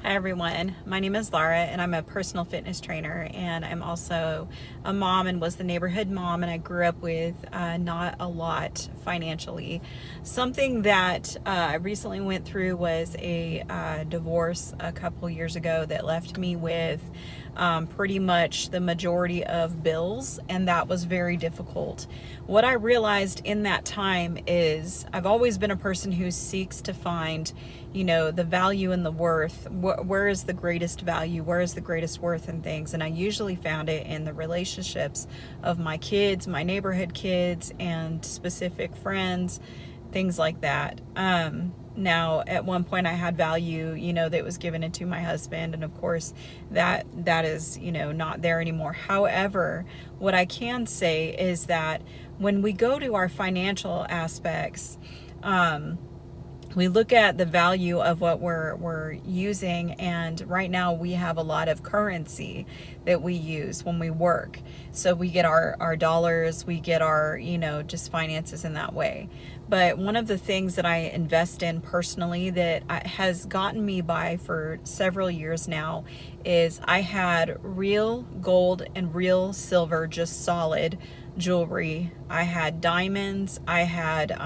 Hi everyone, my name is Laura and I'm a personal fitness trainer, and I'm also a mom and was the neighborhood mom, and I grew up with not a lot financially. Something that I recently went through was a divorce a couple years ago that left me with pretty much the majority of bills, and that was very difficult. What I realized in that time is I've always been a person who seeks to find, the value and the worth. Where is the greatest value? Where is the greatest worth in things? And I usually found it in the relationships of my kids, my neighborhood kids, and specific friends, things like that. Now, at one point I had value, that was given into my husband, and of course that is, not there anymore. However, what I can say is that when we go to our financial aspects, we look at the value of what we're using, and right now we have a lot of currency that we use when we work. So we get our dollars, we get our, just finances in that way. But one of the things that I invest in personally that has gotten me by for several years now is I had real gold and real silver, just solid jewelry. I had diamonds. I had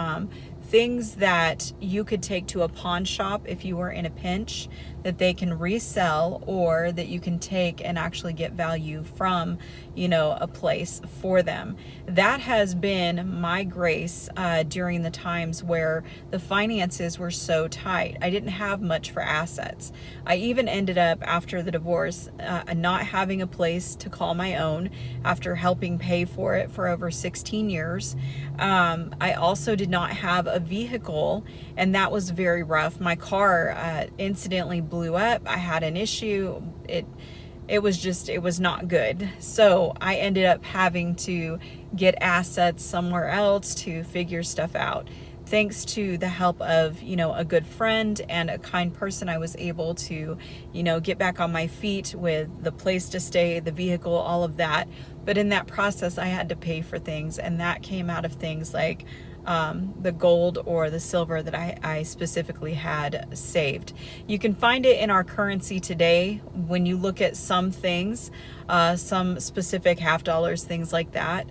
things that you could take to a pawn shop if you were in a pinch, that they can resell, or that you can take and actually get value from, a place for them. That has been my grace during the times where the finances were so tight. I didn't have much for assets. I even ended up, after the divorce, not having a place to call my own after helping pay for it for over 16 years. I also did not have a vehicle, and that was very rough. My car incidentally blew up. I had an issue. It was not good. So I ended up having to get assets somewhere else to figure stuff out. Thanks to the help of, a good friend and a kind person, I was able to, get back on my feet with the place to stay, the vehicle, all of that. But in that process, I had to pay for things, and that came out of things like the gold or the silver that I specifically had saved. You can find it in our currency today when you look at some things, some specific half dollars, things like that.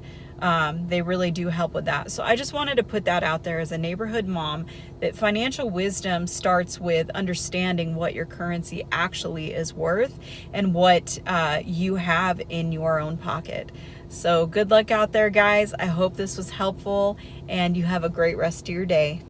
They really do help with that. So I just wanted to put that out there as a neighborhood mom, that financial wisdom starts with understanding what your currency actually is worth and what you have in your own pocket. So good luck out there, guys. I hope this was helpful, and you have a great rest of your day.